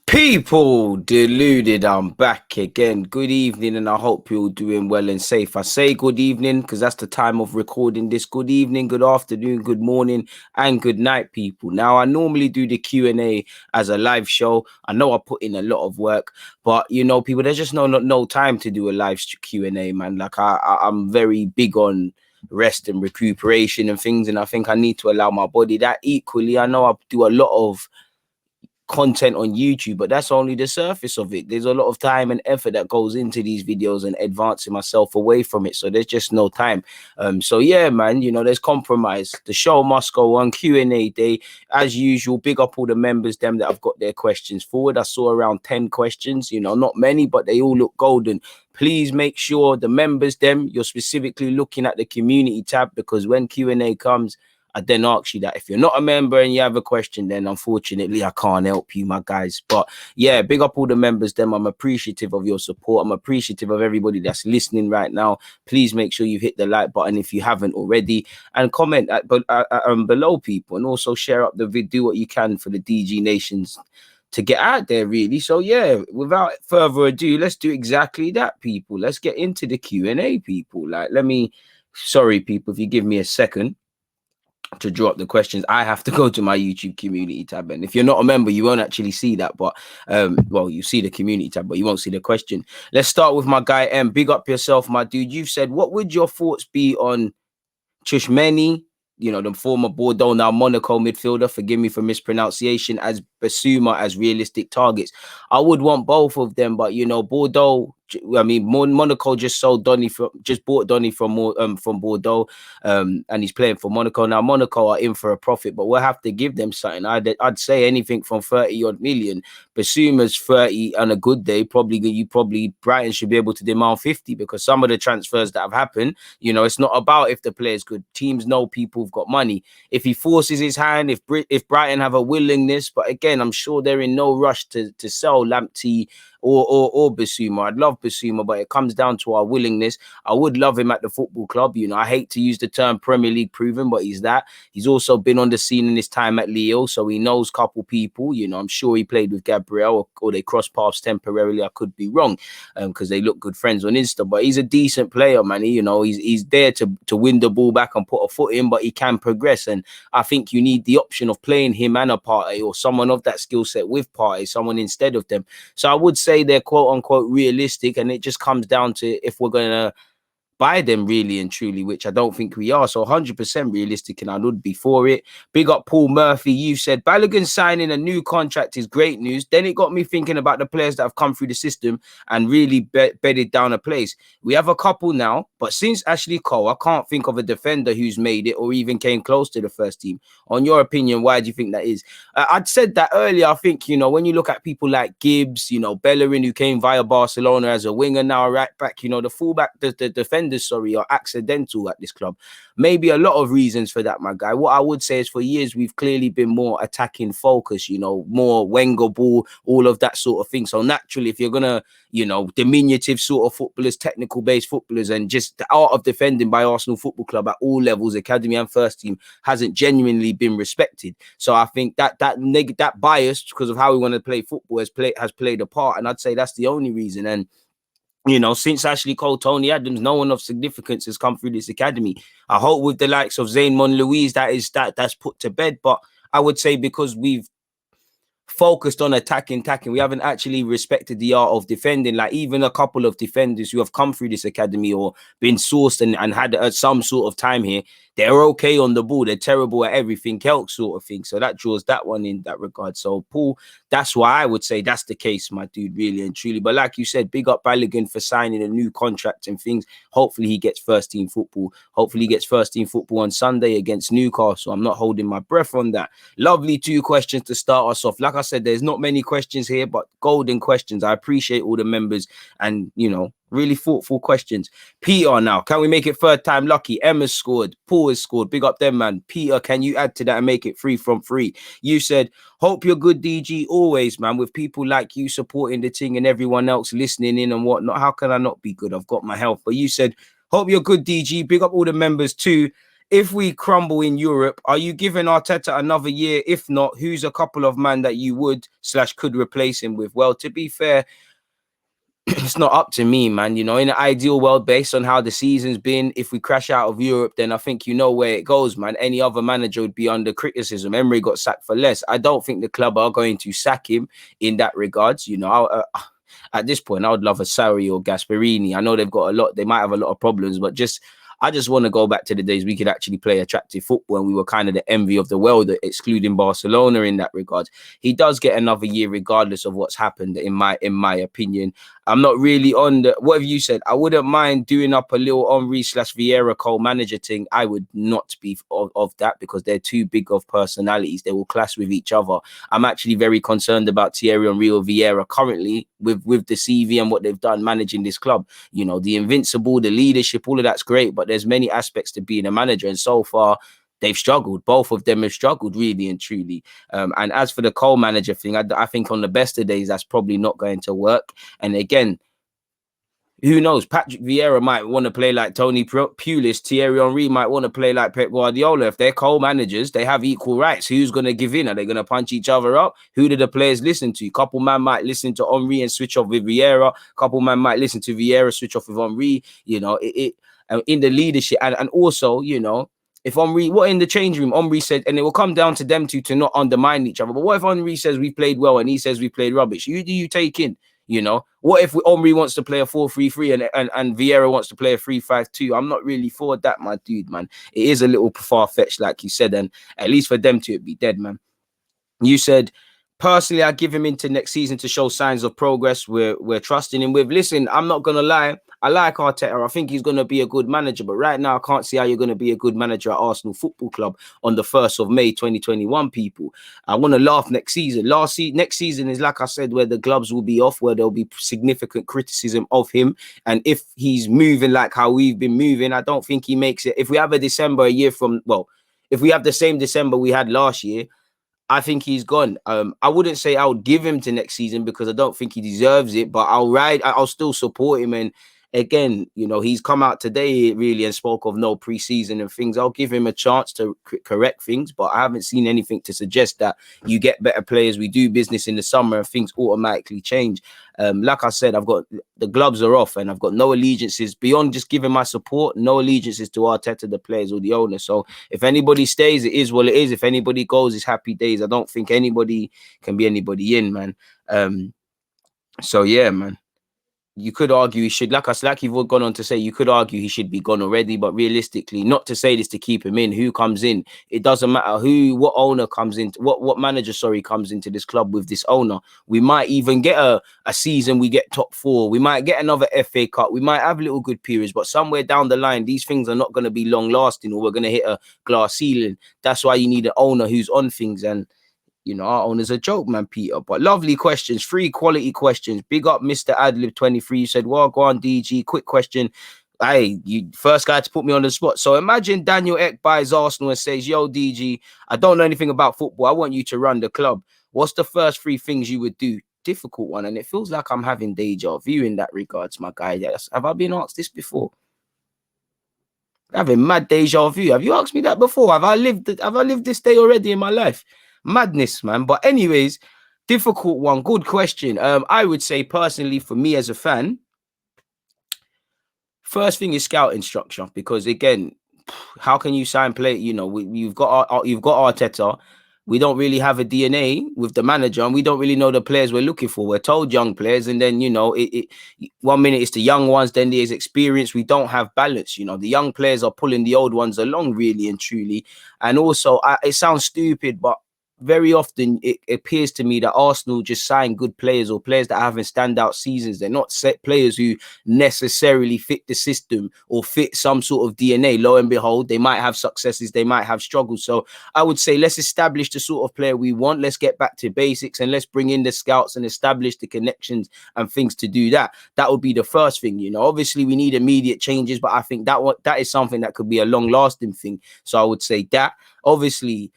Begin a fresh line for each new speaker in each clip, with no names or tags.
People, deluded, I'm back again. Good evening, and I hope you're doing well and safe. I say good evening because that's the time of recording this. Good evening, good afternoon, good morning, and good night, people. Now, I normally do the Q&A as a live show. I know I put in a lot of work, but people, there's just no time to do a live Q&A, man. Like I'm very big on rest and recuperation and things, and I think I need to allow my body that. Equally, I know I do a lot of content on YouTube, but that's only the surface of it. There's a lot of time and effort that goes into these videos and advancing myself away from it, so there's just no time. So yeah, man, there's compromise. The show must go on. Q&A day as usual. Big up all the members, them that have got their questions forward. I saw around 10 questions, not many, but they all look golden. Please make sure the members, them, you're specifically looking at the community tab, because when Q&A comes, I then ask you that. If you're not a member and you have a question, then unfortunately I can't help you, my guys. But yeah, big up all the members, them. I'm appreciative of your support. I'm appreciative of everybody that's listening right now. Please make sure you hit the like button if you haven't already, and comment below, people, and also share up the video. Do what you can for the DG Nations to get out there, really. So yeah, without further ado, let's do exactly that, people. Let's get into the Q&A, people. Sorry, people, if you give me a second to draw up the questions. I have to go to my YouTube community tab, and if you're not a member, you won't actually see that. But you see the community tab, but you won't see the question. Let's start with my guy M. Big up yourself, my dude. You've said, what would your thoughts be on Tchouameni, the former Bordeaux, now Monaco midfielder, forgive me for mispronunciation, as Basuma as realistic targets? I would want both of them, but Bordeaux, Monaco just bought Donny from Bordeaux, and he's playing for Monaco now. Monaco are in for a profit, but we'll have to give them something. I'd say anything from 30 odd million. Basuma's 30 on a good day. Probably Brighton should be able to demand 50, because some of the transfers that have happened, it's not about if the player's good. Teams know people have got money. If he forces his hand, if Brighton have a willingness, but again, I'm sure they're in no rush to sell Lamptey or Basuma. I'd love Basuma, but it comes down to our willingness. I would love him at the football club. I hate to use the term Premier League proven, but he's that. He's also been on the scene in his time at Lille, so he knows a couple people. I'm sure he played with Gabriel, or they crossed paths temporarily. I could be wrong, because they look good friends on Insta. But he's a decent player, man. He's there to win the ball back and put a foot in, but he can progress. And I think you need the option of playing him and a Partey, or someone of that skill set with Partey, someone instead of them. So I would say they're quote unquote realistic, and it just comes down to if we're gonna buy them really and truly, which I don't think we are. So 100% realistic, and I would be for it. Big up Paul Murphy. You said Balogun signing a new contract is great news. Then it got me thinking about the players that have come through the system and really bedded down a place. We have a couple now, but since Ashley Cole, I can't think of a defender who's made it or even came close to the first team. On your opinion, why do you think that is? I'd said that earlier. I think, when you look at people like Gibbs, Bellerin, who came via Barcelona as a winger, now a right back, the fullback, the defender, are accidental at this club. Maybe a lot of reasons for that, my guy. What I would say is, for years we've clearly been more attacking focused, more Wenger ball, all of that sort of thing. So naturally, if you're gonna, diminutive sort of footballers, technical based footballers, and just the art of defending by Arsenal Football Club at all levels, academy and first team, hasn't genuinely been respected. So I think that bias, because of how we want to play football, has played a part, and I'd say that's the only reason. And since Ashley Cole, Tony Adams, no one of significance has come through this academy. I hope with the likes of Zayn Monlouise that's put to bed. But I would say, because we've focused on attacking, we haven't actually respected the art of defending. Like, even a couple of defenders who have come through this academy or been sourced and had some sort of time here, they're okay on the ball, they're terrible at everything else, sort of thing. So that draws that one in that regard. So Paul, that's why I would say that's the case, my dude, really and truly. But like you said, big up Balogun for signing a new contract and things. Hopefully he gets first team football. Hopefully he gets first team football on Sunday against Newcastle. I'm not holding my breath on that. Lovely 2 questions to start us off. Like I said, there's not many questions here, but golden questions. I appreciate all the members and, really thoughtful questions. Peter, now, can we make it third time lucky? Emma's scored. Paul has scored. Big up them, man. Peter, can you add to that and make it 3 from 3? You said, hope you're good, DG, always, man. With people like you supporting the thing and everyone else listening in and whatnot, how can I not be good? I've got my health. But you said, hope you're good, DG. Big up all the members too. if we crumble in Europe, are you giving Arteta another year? If not, who's a couple of men that you would/could replace him with? Well, to be fair, it's not up to me, man. You know, in an ideal world, based on how the season's been, if we crash out of Europe, then I think you know where it goes, man. Any other manager would be under criticism. Emery got sacked for less. I don't think the club are going to sack him in that regards. You know, at this point, I would love a Sarri or Gasperini. I know they've got a lot. They might have a lot of problems, but I just want to go back to the days we could actually play attractive football and we were kind of the envy of the world, excluding Barcelona in that regard. He does get another year regardless of what's happened, in my opinion. I'm not really on the, what have you said? I wouldn't mind doing up a little Henry/Vieira co-manager thing. I would not be of that because they're too big of personalities. They will clash with each other. I'm actually very concerned about Thierry Henry or Vieira currently with the CV and what they've done managing this club. You know, the invincible, the leadership, all of that's great, but there's many aspects to being a manager. And so far, they've struggled. Both of them have struggled, really and truly. And as for the co-manager thing, I think on the best of days, that's probably not going to work. And again, who knows? Patrick Vieira might want to play like Tony Pulis. Thierry Henry might want to play like Pep Guardiola. If they're co-managers, they have equal rights. Who's going to give in? Are they going to punch each other up? Who do the players listen to? Couple man might listen to Henry and switch off with Vieira. Couple man might listen to Vieira, switch off with Henry. You know, in the leadership. And also, you know, if Henry, what in the change room, Henry said, and it will come down to them two to not undermine each other. But what if Henry says we played well and he says we played rubbish? Who do you take in? You know, what if Henry wants to play a 4-3-3 and Vieira wants to play a 3-5-2? I'm not really for that, my dude, man. It is a little far-fetched, like you said, and at least for them to be dead, man. You said, personally, I give him into next season to show signs of progress. We're trusting him with. Listen, I'm not going to lie. I like Arteta. I think he's going to be a good manager. But right now, I can't see how you're going to be a good manager at Arsenal Football Club on the 1st of May, 2021, people. I want to laugh next season. Next season is, like I said, where the gloves will be off, where there'll be significant criticism of him. And if he's moving like how we've been moving, I don't think he makes it. If we have a December a year from, well, if we have the same December we had last year, I think he's gone. I wouldn't say I would give him to next season because I don't think he deserves it, but I'll still support him. And again, you know, he's come out today really and spoke of no preseason and things. I'll give him a chance to correct things, but I haven't seen anything to suggest that you get better players. We do business in the summer and things automatically change. Like I said, I've got the gloves are off and I've got no allegiances beyond just giving my support, no allegiances to Arteta, the players or the owner. So if anybody stays, it is what it is. If anybody goes, it's happy days. I don't think anybody can be anybody in, man. So yeah, man. You could argue he should, like you've gone on to say, you could argue he should be gone already, but realistically, not to say this to keep him in, who comes in, it doesn't matter what owner comes in, what manager, comes into this club with this owner. We might even get a season, we get top 4, we might get another FA Cup, we might have little good periods, but somewhere down the line, these things are not going to be long lasting or we're going to hit a glass ceiling. That's why you need an owner who's on things. And you know, our owner's a joke, man, Peter. But lovely questions, 3 quality questions. Big up, Mr. Adlib23. You said, well, go on, DG. Quick question. Hey, you first guy to put me on the spot. So imagine Daniel Ek buys Arsenal and says, yo, DG, I don't know anything about football. I want you to run the club. What's the first 3 things you would do? Difficult one. And it feels like I'm having deja vu in that regards, my guy. Yes. Have I been asked this before? Having mad deja vu. Have you asked me that before? Have I lived this day already in my life? Madness, man. But anyways, difficult one. Good question. I would say personally, for me as a fan, first thing is scouting structure, because again, how can you sign play? You know, you've got Arteta. We don't really have a DNA with the manager, and we don't really know the players we're looking for. We're told young players, and then, you know, 1 minute it's the young ones, then there's experience. We don't have balance. You know, the young players are pulling the old ones along, really and truly. And also, it sounds stupid, but very often it appears to me that Arsenal just sign good players or players that are having standout seasons. They're not set players who necessarily fit the system or fit some sort of DNA. Lo and behold, they might have successes, they might have struggles. So I would say let's establish the sort of player we want. Let's get back to basics and let's bring in the scouts and establish the connections and things to do that. That would be the first thing. You know, obviously we need immediate changes, but I think that is something that could be a long-lasting thing. So I would say that. Obviously,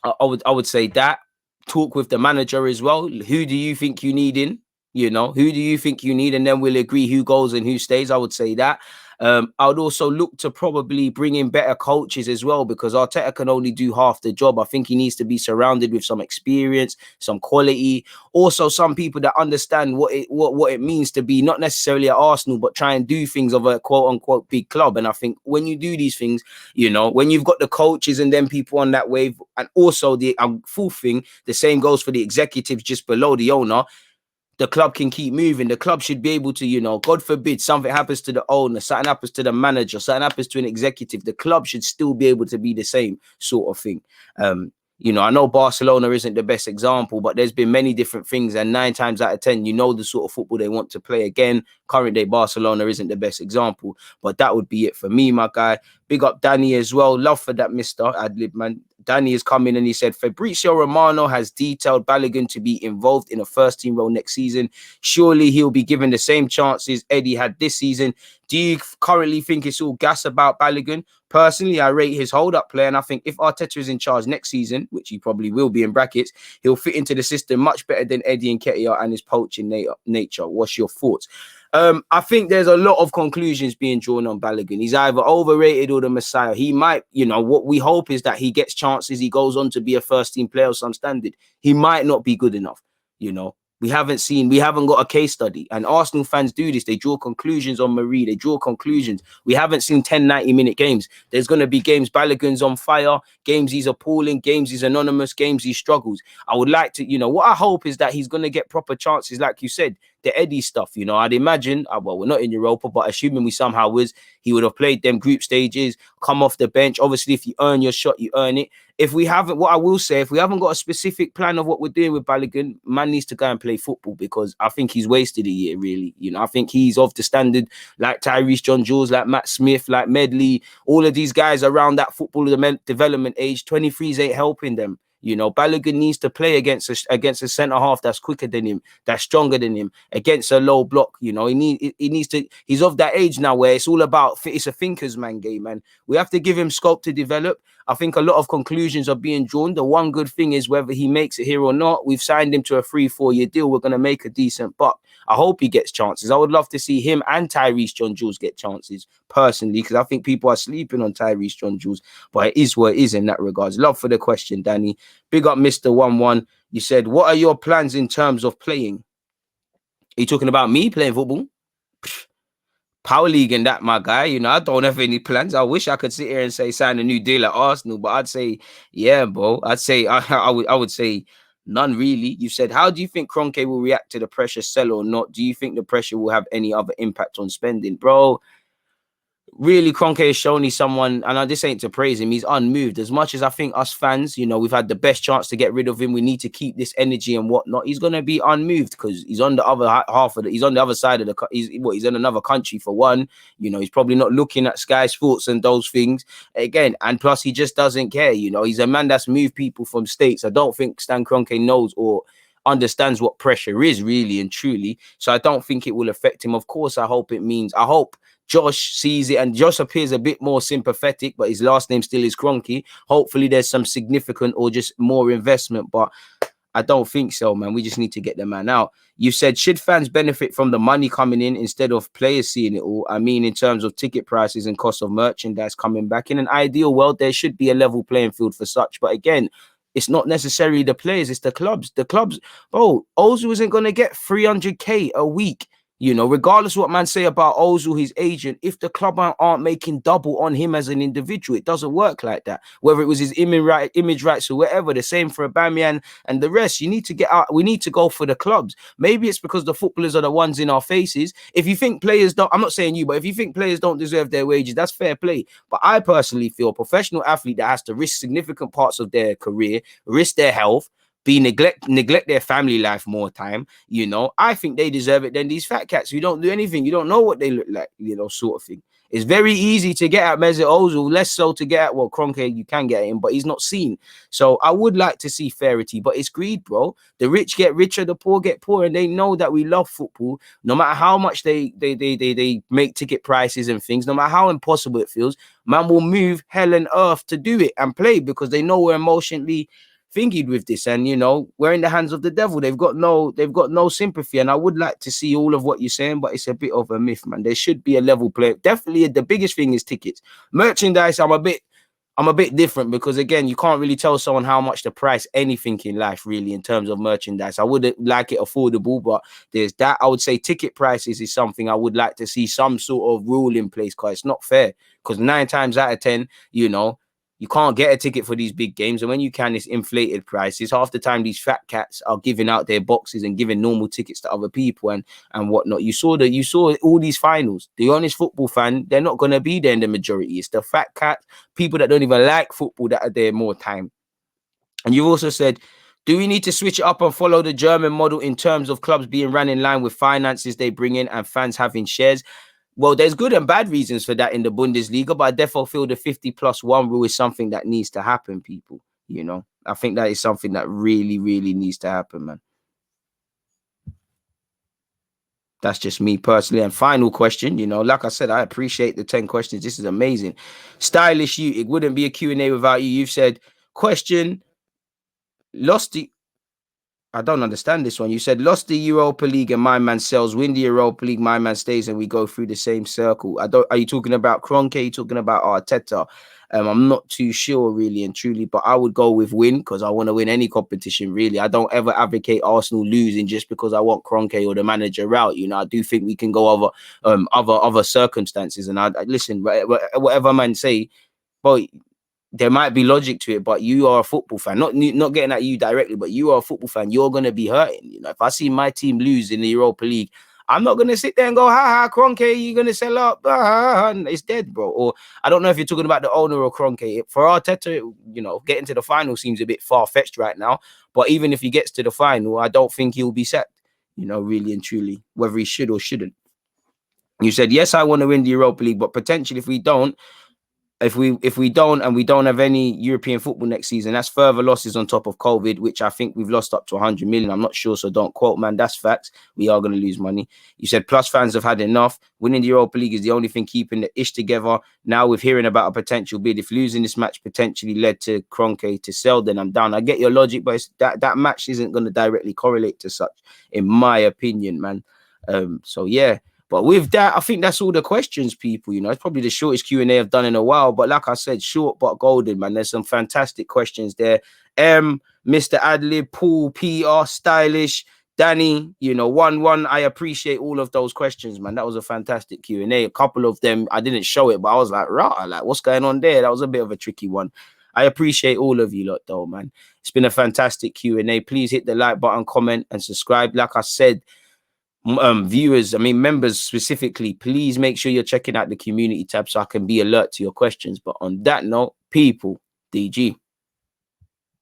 I would say that. Talk with the manager as well. Who do you think you need in? You know, who do you think you need? And then we'll agree who goes and who stays. I would say that. I would also look to probably bring in better coaches as well, because Arteta can only do half the job. I think he needs to be surrounded with some experience, some quality, also some people that understand what it means to be not necessarily at Arsenal, but try and do things of a quote unquote big club. And I think when you do these things, you know, when you've got the coaches and then people on that wave, and also the full thing, the same goes for the executives just below the owner, the club can keep moving. The club should be able to, you know, God forbid something happens to the owner, something happens to the manager, something happens to an executive, the club should still be able to be the same sort of thing. You know, I know Barcelona isn't the best example, but there's been many different things, and 9 times out of 10, you know, the sort of football they want to play. Again, current day Barcelona isn't the best example, but that would be it for me, my guy. Big up Danny as well. Love for that, Mr. Adlib, man. Danny has come in and he said, Fabrizio Romano has detailed Balogun to be involved in a first-team role next season. Surely he'll be given the same chances Eddie had this season. Do you currently think it's all gas about Balogun? Personally, I rate his hold-up play, and I think if Arteta is in charge next season, which he probably will be in brackets, he'll fit into the system much better than Eddie Nketiah and his poaching nature. What's your thoughts? I think there's a lot of conclusions being drawn on Balogun. He's either overrated or the Messiah. He might, you know, what we hope is that he gets chances. He goes on to be a first-team player of some standard. He might not be good enough, you know. We haven't got a case study. And Arsenal fans do this. They draw conclusions on Marie. They draw conclusions. We haven't seen 10 90-minute games. There's going to be games Balogun's on fire, games he's appalling, games he's anonymous, games he struggles. I would like to, you know, what I hope is that he's going to get proper chances, like you said, the Eddie stuff. You know, I'd imagine, well, we're not in Europa, but assuming we somehow was, he would have played them group stages, come off the bench. Obviously, if you earn your shot, you earn it. If we haven't, what I will say, if we haven't got a specific plan of what we're doing with Balogun, man needs to go and play football, because I think he's wasted a year, really. You know, I think he's of the standard, like Tyrese John-Jules, like Matt Smith, like Medley, all of these guys around that football development age. 23s ain't helping them. You know, Balogun needs to play against a centre half that's quicker than him, that's stronger than him, against a low block. You know, he needs to. He's of that age now where it's all about, it's a thinkers man game, man. We have to give him scope to develop. I think a lot of conclusions are being drawn. The one good thing is whether he makes it here or not, we've signed him to a 3-4 year deal. We're going to make a decent buck. I hope he gets chances. I would love to see him and Tyrese John-Jules get chances personally, because I think people are sleeping on Tyrese John-Jules, but it is what it is in that regards. Love for the question, Danny. Big up Mr. 11. You said, what are your plans in terms of playing? Are you talking about me playing football? Power League and that, my guy. You know, I don't have any plans. I wish I could sit here and say sign a new deal at Arsenal, but I'd say, yeah, bro. I'd say I would say none really. You said, how do you think Kroenke will react to the pressure, sell or not? Do you think the pressure will have any other impact on spending, bro? Really, Kroenke has shown he's someone, and this ain't to praise him, he's unmoved. As much as I think us fans, you know, we've had the best chance to get rid of him, we need to keep this energy and whatnot, he's going to be unmoved because he's on the other half of he's on the other side of he's in another country for one. You know, he's probably not looking at Sky Sports and those things again, and plus he just doesn't care. You know, he's a man that's moved people from states. I don't think Stan Kroenke knows or understands what pressure is really and truly, so I don't think it will affect him. Of course, I hope Josh sees it, and Josh appears a bit more sympathetic, but his last name still is Kroenke. Hopefully there's some significant or just more investment, but I don't think so, man. We just need to get the man out. You said, should fans benefit from the money coming in instead of players seeing it all? I mean, in terms of ticket prices and cost of merchandise coming back. In an ideal world, there should be a level playing field for such. But again, it's not necessarily the players, it's the clubs. The clubs, bro, Ozil isn't going to get 300k a week. You know, regardless of what man say about Ozil, his agent, if the club aren't making double on him as an individual, it doesn't work like that. Whether it was his image rights or whatever, the same for Aubameyang and the rest. You need to get out. We need to go for the clubs. Maybe it's because the footballers are the ones in our faces. If you think players don't, I'm not saying you, but if you think players don't deserve their wages, that's fair play. But I personally feel a professional athlete that has to risk significant parts of their career, risk their health, neglect their family life more time, you know, I think they deserve it than these fat cats who don't do anything. You don't know what they look like, you know, sort of thing. It's very easy to get at Mesut Ozil, less so to get at, well, Kroenke, you can get at him, but he's not seen. So I would like to see fairity, but it's greed, bro. The rich get richer, the poor get poorer, and they know that we love football. No matter how much they make ticket prices and things, no matter how impossible it feels, man will move hell and earth to do it and play because they know we're emotionally thingied with this, and you know, we're in the hands of the devil. They've got no sympathy, and I would like to see all of what you're saying, but it's a bit of a myth, man. There should be a level play. Definitely, the biggest thing is tickets. Merchandise, I'm a bit different, because again, you can't really tell someone how much to price anything in life, really, in terms of merchandise. I would like it affordable, but there's that. I would say ticket prices is something I would like to see some sort of rule in place, because it's not fair. Because 9 times out of 10, you know, you can't get a ticket for these big games, and when you can, it's inflated prices. Half the time, these fat cats are giving out their boxes and giving normal tickets to other people and whatnot. You saw all these finals. The honest football fan, they're not gonna be there in the majority. It's the fat cats, people that don't even like football, that are there more time. And you've also said, do we need to switch it up and follow the German model in terms of clubs being run in line with finances they bring in and fans having shares? Well, there's good and bad reasons for that in the Bundesliga, but I definitely feel the 50+1 rule is something that needs to happen, people. You know, I think that is something that really, really needs to happen, man. That's just me personally. And final question, you know, like I said, I appreciate the 10 questions. This is amazing. Stylish you, it wouldn't be a Q&A without you. You've said, question, lost the... I don't understand this one. You said lost the Europa League and my man sells, win the Europa League, my man stays, and we go through the same circle. Are you talking about Kroenke? Are you talking about Arteta? I'm not too sure, really and truly, but I would go with win, because I want to win any competition, really. I don't ever advocate Arsenal losing just because I want Kroenke or the manager out. You know, I do think we can go over other circumstances. And I listen, whatever man say, but there might be logic to it, but you are a football fan. Not getting at you directly, but you are a football fan. You're gonna be hurting. You know, if I see my team lose in the Europa League, I'm not gonna sit there and go, "Ha ha, Kroenke, you're gonna sell up." It's dead, bro. Or I don't know if you're talking about the owner or Kroenke. For Arteta, you know, getting to the final seems a bit far fetched right now. But even if he gets to the final, I don't think he'll be sacked. You know, really and truly, whether he should or shouldn't. You said yes, I want to win the Europa League, but potentially if we don't. If we don't, and we don't have any European football next season, that's further losses on top of COVID, which I think we've lost up to 100 million. I'm not sure, so don't quote, man. That's facts. We are going to lose money. You said Plus fans have had enough. Winning the Europa League is the only thing keeping the ish together. Now with hearing about a potential bid, if losing this match potentially led to Kroenke to sell, then I'm down. I get your logic, but that match isn't going to directly correlate to such, in my opinion, man. So yeah. But with that, I think that's all the questions, people. You know, it's probably the shortest Q&A I've done in a while. But like I said, short but golden, man. There's some fantastic questions there. Mr. Adlib, Paul, PR, Stylish, Danny, you know, 1-1. I appreciate all of those questions, man. That was a fantastic Q&A. A couple of them, I didn't show it, but I was like, rah, like, what's going on there? That was a bit of a tricky one. I appreciate all of you lot, though, man. It's been a fantastic Q&A. Please hit the like button, comment, and subscribe. Like I said, viewers, members specifically, please make sure you're checking out the community tab so I can be alert to your questions. But on that note, people, DG.